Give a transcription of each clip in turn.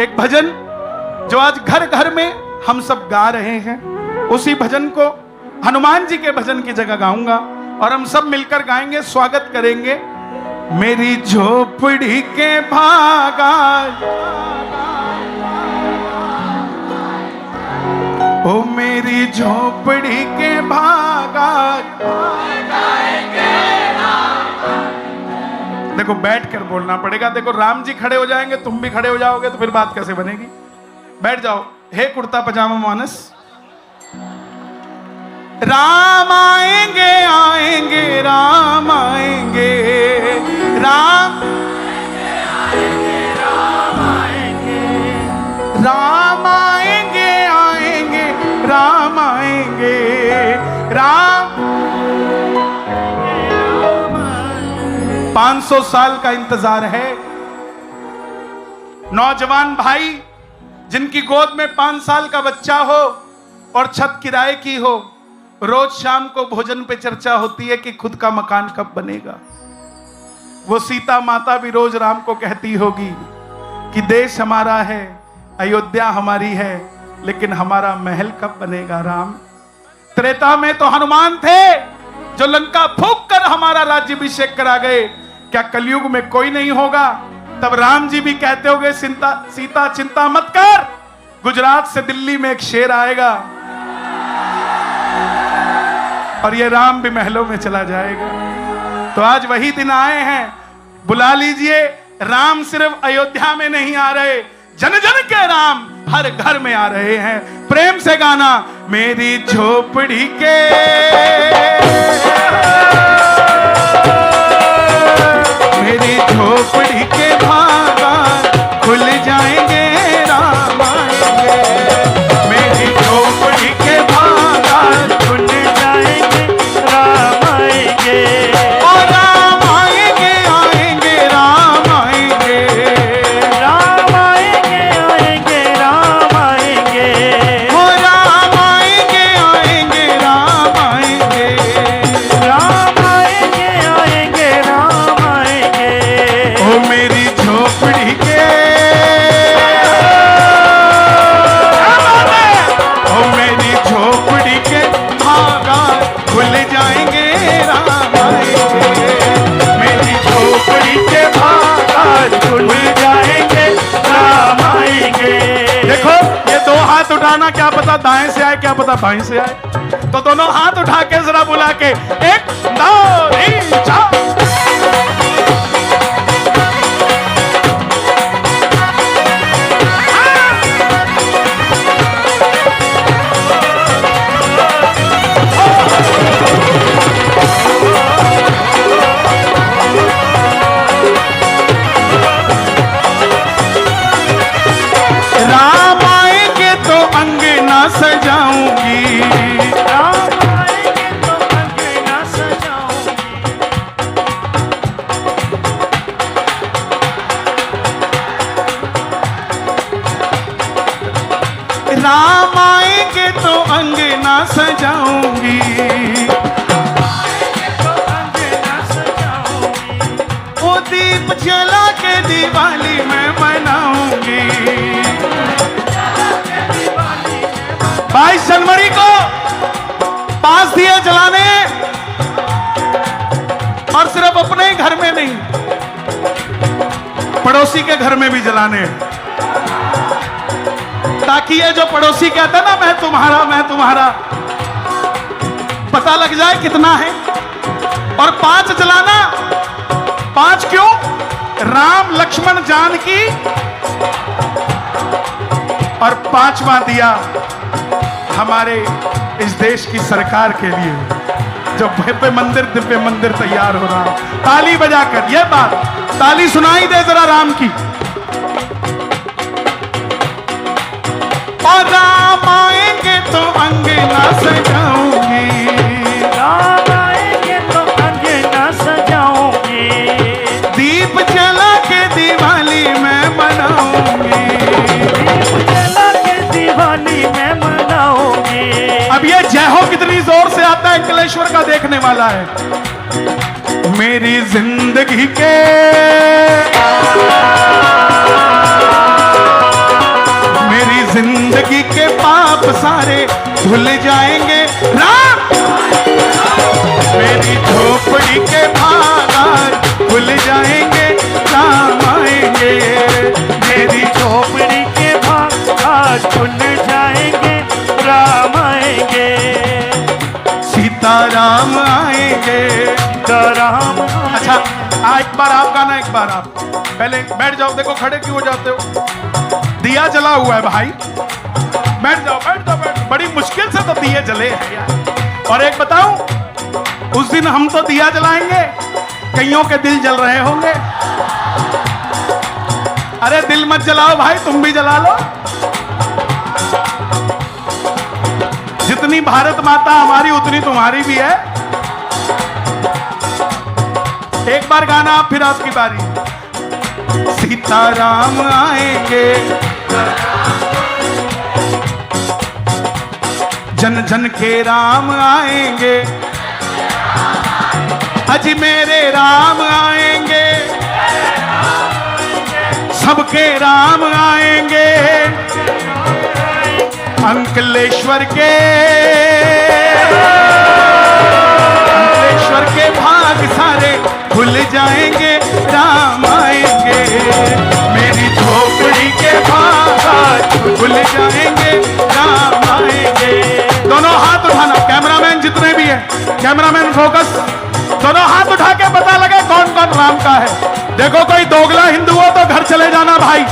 एक भजन जो आज घर घर में हम सब गा रहे हैं, उसी भजन को हनुमान जी के भजन की जगह गाऊंगा और हम सब मिलकर गाएंगे, स्वागत करेंगे। मेरी झोपड़ी के भागा, ओ मेरी झोपड़ी के भागा। देखो बैठ कर बोलना पड़ेगा। देखो राम जी खड़े हो जाएंगे, तुम भी खड़े हो जाओगे तो फिर बात कैसे बनेगी। बैठ जाओ। हे कुर्ता पजामा मानस। राम आएंगे आएंगे राम आएंगे, राम आएंगे राम आएंगे, राम आएंगे आएंगे राम आएंगे, राम 500 साल का इंतजार है। नौजवान भाई जिनकी गोद में 5 साल का बच्चा हो और छत किराए की हो, रोज शाम को भोजन पे चर्चा होती है कि खुद का मकान कब बनेगा। वो सीता माता भी रोज राम को कहती होगी कि देश हमारा है, अयोध्या हमारी है, लेकिन हमारा महल कब बनेगा राम। त्रेता में तो हनुमान थे जो लंका फूंक कर हमारा राज्याभिषेक करा गए। क्या कलयुग में कोई नहीं होगा? तब राम जी भी कहते होंगे सीता चिंता मत कर, गुजरात से दिल्ली में एक शेर आएगा और ये राम भी महलों में चला जाएगा। तो आज वही दिन आए हैं, बुला लीजिए। राम सिर्फ अयोध्या में नहीं आ रहे, जन जन के राम हर घर में आ रहे हैं। प्रेम से गाना, मेरी झोपड़ी के, मेरी झोपड़ी के भागा खुल जाएंगे राम आएंगे, मेरी झोपड़ी के भागा खुल जाएंगे राम आएंगे, और राम आएंगे आएंगे राम आएंगे, राम आएंगे आएंगे राम आएंगे, ओ राम आएंगे आएंगे राम आएंगे, राम आएंगे आएंगे राम आएंगे, ओ मेरी झोपड़ी के, ओ मेरी झोपड़ी के भागा खुल जाएंगे राम आएंगे, मेरी झोपड़ी के भागा खुल जाएंगे राम आएंगे। देखो ये 2 हाथ उठाना, क्या पता दाएं से आए, क्या पता बाएं से आए। तो दोनों हाथ उठा के जरा बुला के 1 2 3 4। राम आएंगे तो अंगना सजाऊंगी, राम आएंगे तो अंगना सजाऊंगी, राम आएंगे तो अंगना सजाऊंगी, वो दीप जला के दिवाली में मनाऊंगी। 22 जनवरी को 5 दिए जलाने, और सिर्फ अपने ही घर में नहीं, पड़ोसी के घर में भी जलाने, ताकि ये जो पड़ोसी कहता है ना मैं तुम्हारा, पता लग जाए कितना है। और 5 जलाना, 5 क्यों? राम लक्ष्मण जानकी, और 5वां दिया हमारे इस देश की सरकार के लिए, जो दिव्य मंदिर तैयार हो रहा। ताली बजाकर ये बात, ताली सुनाई दे जरा राम की। और राम आएंगे तो अंगना सजाऊंगी, राम आएंगे तो अंगना सजाऊंगी, दीप जला के दिवाली में मनाऊंगी, दीप जला के दिवाली में मनाऊंगी। अब ये जय हो कितनी जोर से आता है, अंकलेश्वर का देखने वाला है। मेरी जिंदगी के जिंदगी के पाप सारे धुल जाएंगे राम। मेरी झोपड़ी के भाग आज खुल जाएंगे राम आएंगे। मेरी झोपड़ी के भाग आज खुल जाएंगे राम आएंगे। सीताराम आएंगे। सीताराम। अच्छा एक बार आप गाना, एक बार आप पहले बैठ जाओ। देखो खड़े क्यों हो जाते हो? दिया जला हुआ है भाई, बैठ जाओ बैठ जाओ बैठ। बड़ी मुश्किल से तो दिए जले हैं यार। और एक बताऊं, उस दिन हम तो दिया जलाएंगे, कईयों के दिल जल रहे होंगे। अरे दिल मत जलाओ भाई, तुम भी जला लो। जितनी भारत माता हमारी उतनी तुम्हारी भी है। एक बार गाना आप, फिर आपकी बारी। सीताराम आएंगे, जन जन के राम आएंगे। अजी मेरे राम आएंगे, सबके राम आएंगे। अंकलेश्वर के भाग सारे खुल जाएंगे राम आएंगे। मेरी झोपड़ी के भाग खुल जाएंगे राम आएंगे। दोनों हाथ उठाना, कैमरामैन जितने भी हैं, कैमरामैन फोकस। दोनों हाथ उठा के पता लगे कौन कौन राम का है। देखो कोई दोगला हिंदू हो तो घर चले जाना भाई,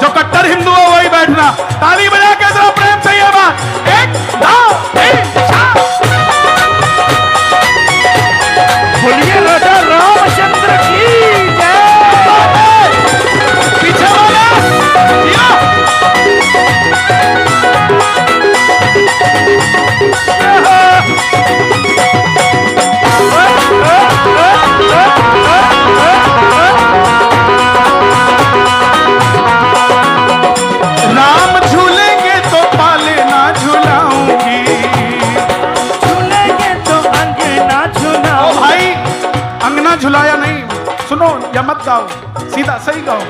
जो कट्टर हिंदू हो वही बैठना। ताली बजा के जरा प्रेम से ये बात, 1 2 3 4। बोलिए राजा रामचंद्र की जय। पीछे वाला राम झूलेंगे तो पाले ना झूलाऊंगी। झूलेंगे तो अंगना झूलाओ। ओ भाई अंगना झुलाया नहीं, सुनो या मत गाओ, सीधा सही गाओ।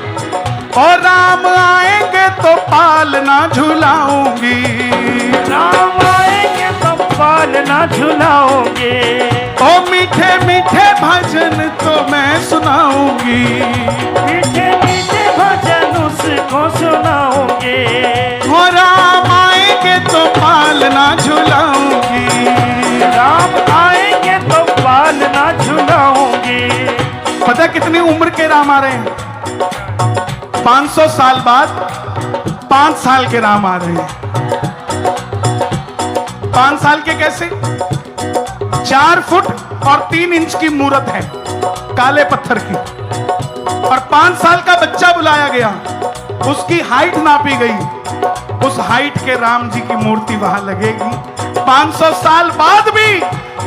और राम आएंगे तो पालना झुलाऊंगी। राम आएंगे तो पालना झुलाओगे। ओ मीठे मीठे भजन तो मैं सुनाऊंगी। मीठे मीठे भजन उसको सुनाओगे। ओ राम आएंगे तो पालना झुलाऊंगी। राम आएंगे तो पालना झुलाओगे। पता कितनी उम्र के राम आ रहे हैं? 500 साल बाद 5 साल के राम आ रहे हैं। 5 साल के कैसे? 4 फुट और 3 इंच की मूरत है, काले पत्थर की। और 5 साल का बच्चा बुलाया गया, उसकी हाइट नापी गई। उस हाइट के राम जी की मूर्ति वहां लगेगी। 500 साल बाद भी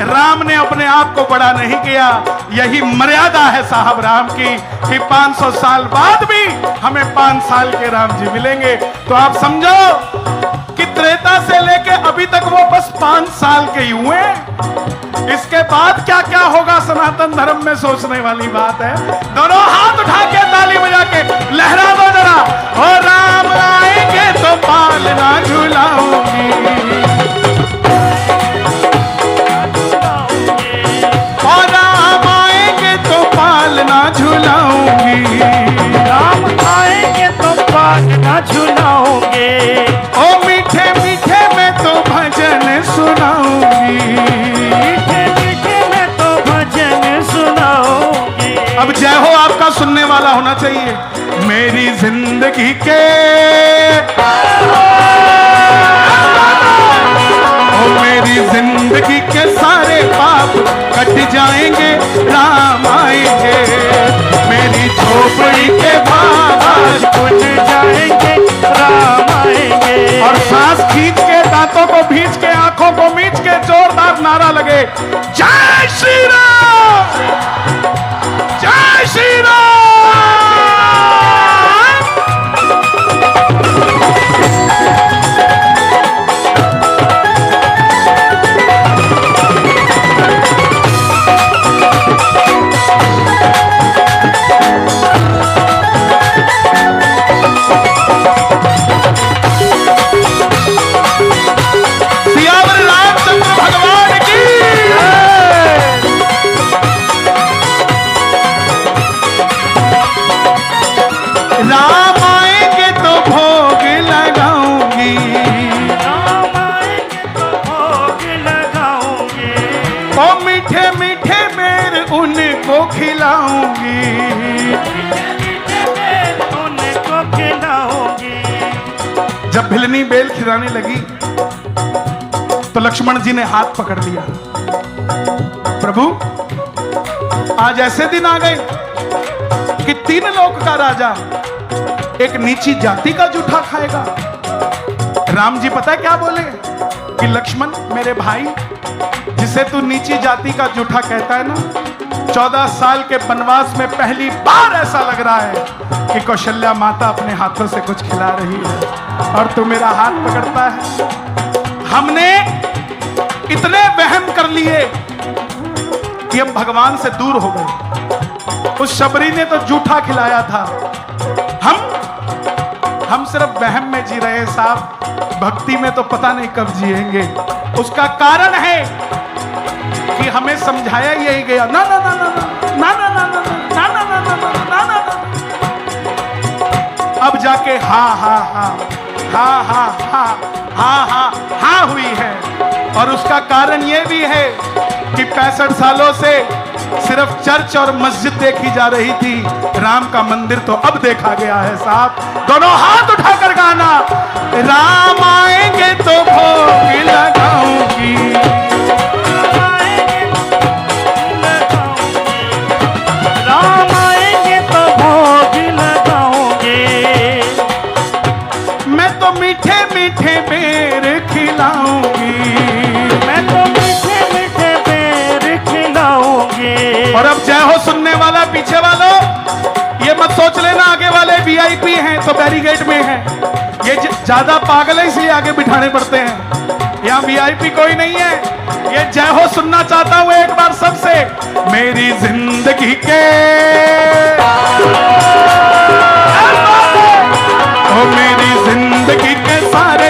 राम ने अपने आप को बड़ा नहीं किया। यही मर्यादा है साहब राम की, कि 500 साल बाद भी हमें 5 साल के राम जी मिलेंगे। तो आप समझो कि त्रेता से लेके अभी तक वो बस 5 साल के ही हुए। इसके बाद क्या क्या होगा सनातन धर्म में सोचने वाली बात है। दोनों हाथ उठा के ताली बजा के लहरा दो जरा। ओ राम आएंगे तो पालना झुलाऊंगी। ओ राम आएंगे तो पालना झुलाऊंगी। राम आएंगे तो पालना झुलाओगे। ओ मीठे मीठे मैं तो भजन सुनाऊंगी। मीठे मीठे में तो भजन सुनाओगे। अब जय हो आपका सुनने वाला होना चाहिए। मेरी जिंदगी के ओ मेरी जिंदगी के सारे पाप कट जाएंगे राम आएंगे। मेरी झोपड़ी के भाग खुल जाएंगे राम आएंगे। और सांस खींच के, दांतों को भींच के, आंखों को मींच के जोरदार नारा लगे, जय श्री राम, जय श्री राम। जब भिलनी बेल खिलाने लगी तो लक्ष्मण जी ने हाथ पकड़ लिया। प्रभु, आज ऐसे दिन आ गए कि 3 लोक का राजा एक नीची जाति का जूठा खाएगा। राम जी पता क्या बोले कि लक्ष्मण मेरे भाई, जिसे तू नीची जाति का जूठा कहता है ना, 14 साल के वनवास में पहली बार ऐसा लग रहा है कि कौशल्या माता अपने हाथों से कुछ खिला रही है और तू मेरा हाथ पकड़ता है। हमने इतने वहम कर लिए कि हम भगवान से दूर हो गए। उस शबरी ने तो जूठा खिलाया था, हम सिर्फ वहम में जी रहे हैं साहब, भक्ति में तो पता नहीं कब जिएंगे। उसका कारण है कि हमें समझाया यही गया, ना ना ना ना ना ना ना ना ना ना ना ना ना ना ना। अब जाके हा हा हा हा हा हा हा हा हा हुई है। और उसका कारण ये भी है कि 65 सालों से सिर्फ चर्च और मस्जिद देखी जा रही थी, राम का मंदिर तो अब देखा गया है साहब। दोनों हाथ उठाकर गाना, राम आएंगे तो भोग लगाऊंगी, राम आएंगे तो भोग लगाओगे, मैं तो मीठे मीठे बेर खिलाऊंगी, मैं तो मीठे मीठे बेर खिलाऊंगी। और अब जय हो सुनने वाला पीछे वालों, ये मत सोच लेना आगे वाले वीआईपी हैं तो बैरिकेड में हैं। ये ज्यादा पागल है इसलिए आगे बिठाने पड़ते हैं। यहाँ वीआईपी कोई नहीं है। ये जय हो सुनना चाहता हूं एक बार सबसे, मेरी जिंदगी के ओ मेरी जिंदगी के सारे